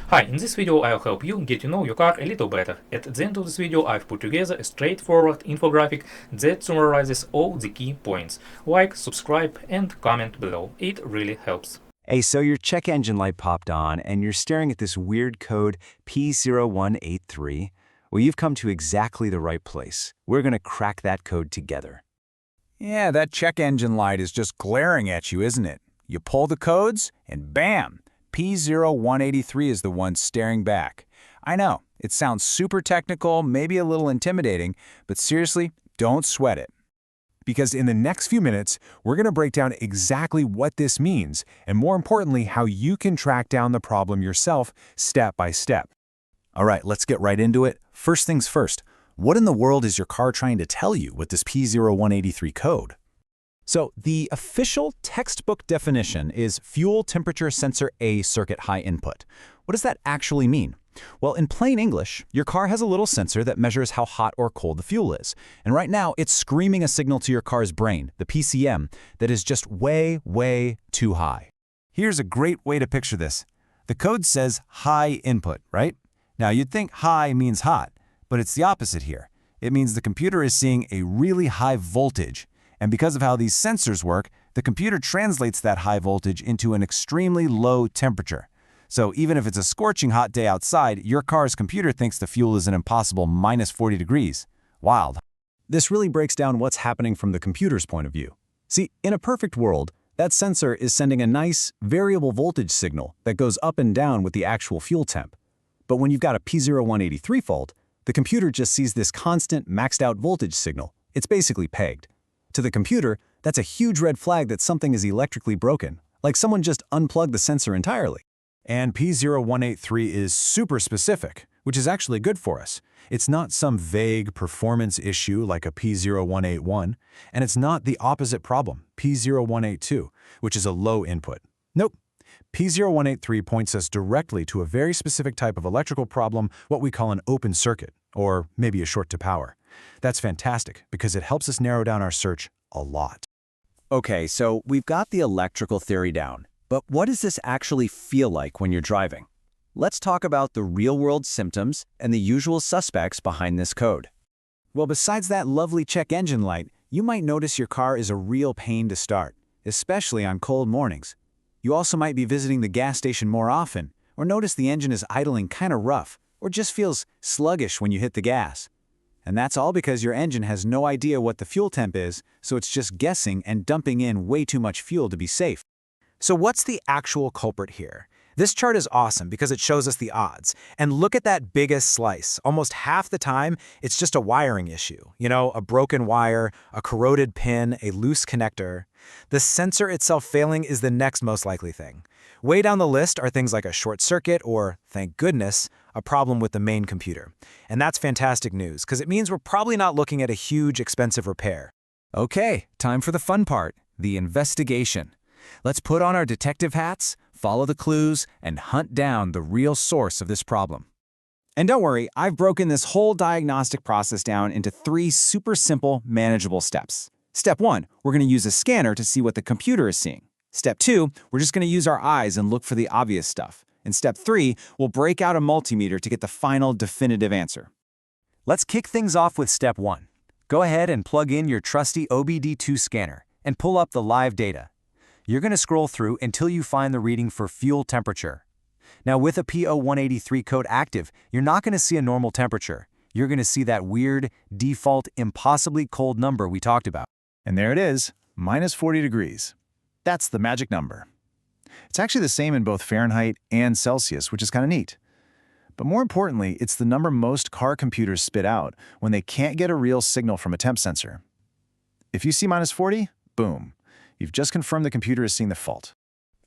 Hi, in this video I'll help you get to know your car a little better. At the end of this video I've put together a straightforward infographic that summarizes all the key points. Like, subscribe and comment below, it really helps. Hey, so your check engine light popped on and you're staring at this weird code P0183. Well, you've come to exactly the right place. We're going to crack that code together. Yeah, that check engine light is just glaring at you, isn't it? You pull the codes, and bam! P0183 is the one staring back. I know, it sounds super technical, maybe a little intimidating, but seriously, don't sweat it. Because in the next few minutes, we're going to break down exactly what this means, and more importantly, how you can track down the problem yourself step by step. All right, let's get right into it. First things first, what in the world is your car trying to tell you with this P0183 code? So the official textbook definition is fuel temperature sensor A circuit high input. What does that actually mean? Well, in plain English, your car has a little sensor that measures how hot or cold the fuel is. And right now, it's screaming a signal to your car's brain, the PCM, that is just way, way too high. Here's a great way to picture this. The code says high input, right? Now, you'd think high means hot, but it's the opposite here. It means the computer is seeing a really high voltage. And because of how these sensors work, the computer translates that high voltage into an extremely low temperature. So even if it's a scorching hot day outside, your car's computer thinks the fuel is an impossible minus 40 degrees. Wild. This really breaks down what's happening from the computer's point of view. See, in a perfect world, that sensor is sending a nice, variable voltage signal that goes up and down with the actual fuel temp. But when you've got a P0183 fault, the computer just sees this constant, maxed-out voltage signal. It's basically pegged. To the computer, that's a huge red flag that something is electrically broken, like someone just unplugged the sensor entirely. And P0183 is super specific, which is actually good for us. It's not some vague performance issue like a P0181, and it's not the opposite problem, P0182, which is a low input. Nope. P0183 points us directly to a very specific type of electrical problem, what we call an open circuit, or maybe a short to power. That's fantastic because it helps us narrow down our search a lot. Okay, so we've got the electrical theory down, but what does this actually feel like when you're driving? Let's talk about the real-world symptoms and the usual suspects behind this code. Well, besides that lovely check engine light, you might notice your car is a real pain to start, especially on cold mornings. You also might be visiting the gas station more often, or notice the engine is idling kind of rough, or just feels sluggish when you hit the gas. And that's all because your engine has no idea what the fuel temp is, so it's just guessing and dumping in way too much fuel to be safe. So what's the actual culprit here? This chart is awesome because it shows us the odds. And look at that biggest slice. Almost half the time, it's just a wiring issue. You know, a broken wire, a corroded pin, a loose connector. The sensor itself failing is the next most likely thing. Way down the list are things like a short circuit or, thank goodness, a problem with the main computer. And that's fantastic news because it means we're probably not looking at a huge, expensive repair. Okay, time for the fun part, the investigation. Let's put on our detective hats, follow the clues, and hunt down the real source of this problem. And don't worry, I've broken this whole diagnostic process down into 3 super simple, manageable steps. Step 1, we're going to use a scanner to see what the computer is seeing. Step 2, we're just going to use our eyes and look for the obvious stuff. And step 3, we'll break out a multimeter to get the final definitive answer. Let's kick things off with step 1. Go ahead and plug in your trusty OBD2 scanner and pull up the live data. You're going to scroll through until you find the reading for fuel temperature. Now, with a P0183 code active, you're not going to see a normal temperature. You're going to see that weird, default, impossibly cold number we talked about. And there it is, minus 40 degrees. That's the magic number. It's actually the same in both Fahrenheit and Celsius, which is kind of neat. But more importantly, it's the number most car computers spit out when they can't get a real signal from a temp sensor. If you see minus 40, boom. You've just confirmed the computer is seeing the fault.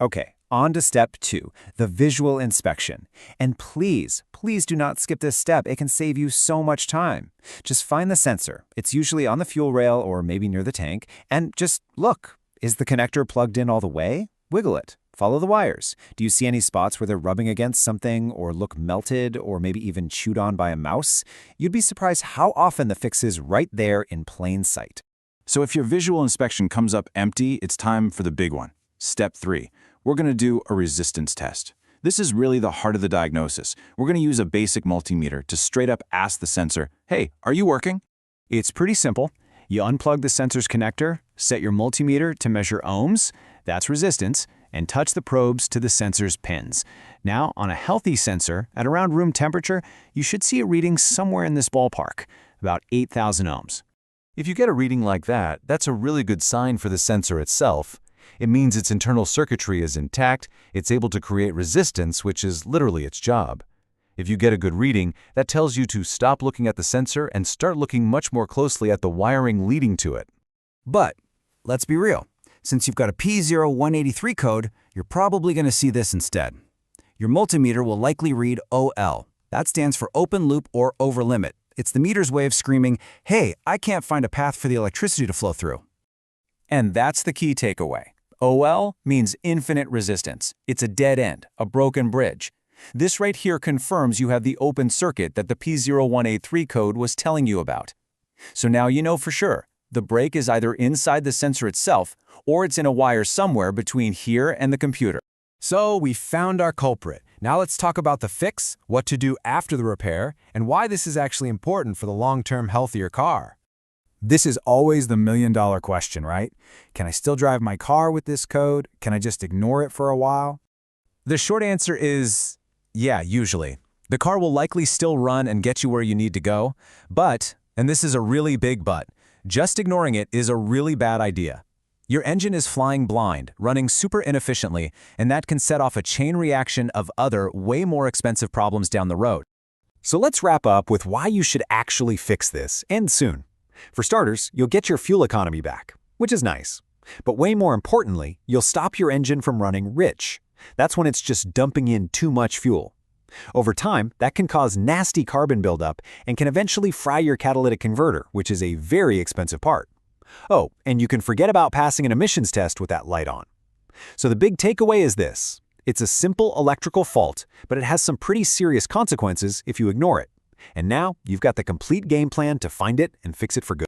Okay, on to step 2, the visual inspection. And please, please do not skip this step. It can save you so much time. Just find the sensor. It's usually on the fuel rail or maybe near the tank. And just look. Is the connector plugged in all the way? Wiggle it. Follow the wires. Do you see any spots where they're rubbing against something or look melted or maybe even chewed on by a mouse? You'd be surprised how often the fix is right there in plain sight. So if your visual inspection comes up empty, it's time for the big one. Step 3. We're going to do a resistance test. This is really the heart of the diagnosis. We're going to use a basic multimeter to straight up ask the sensor, hey, are you working? It's pretty simple. You unplug the sensor's connector, set your multimeter to measure ohms, that's resistance, and touch the probes to the sensor's pins. Now, on a healthy sensor, at around room temperature, you should see a reading somewhere in this ballpark, about 8,000 ohms. If you get a reading like that, that's a really good sign for the sensor itself. It means its internal circuitry is intact, it's able to create resistance, which is literally its job. If you get a good reading, that tells you to stop looking at the sensor and start looking much more closely at the wiring leading to it. But, let's be real. Since you've got a P0183 code, you're probably going to see this instead. Your multimeter will likely read OL. That stands for open loop or over limit. It's the meter's way of screaming, hey, I can't find a path for the electricity to flow through. And that's the key takeaway. OL means infinite resistance. It's a dead end, a broken bridge. This right here confirms you have the open circuit that the P0183 code was telling you about. So now you know for sure, the break is either inside the sensor itself, or it's in a wire somewhere between here and the computer. So we found our culprit. Now let's talk about the fix, what to do after the repair, and why this is actually important for the long-term health of your car. This is always the million-dollar question, right? Can I still drive my car with this code? Can I just ignore it for a while? The short answer is, yeah, usually. The car will likely still run and get you where you need to go, but, and this is a really big but, just ignoring it is a really bad idea. Your engine is flying blind, running super inefficiently, and that can set off a chain reaction of other, way more expensive problems down the road. So let's wrap up with why you should actually fix this, and soon. For starters, you'll get your fuel economy back, which is nice. But way more importantly, you'll stop your engine from running rich. That's when it's just dumping in too much fuel. Over time, that can cause nasty carbon buildup and can eventually fry your catalytic converter, which is a very expensive part. Oh, and you can forget about passing an emissions test with that light on. So the big takeaway is this. It's a simple electrical fault, but it has some pretty serious consequences if you ignore it. And now you've got the complete game plan to find it and fix it for good.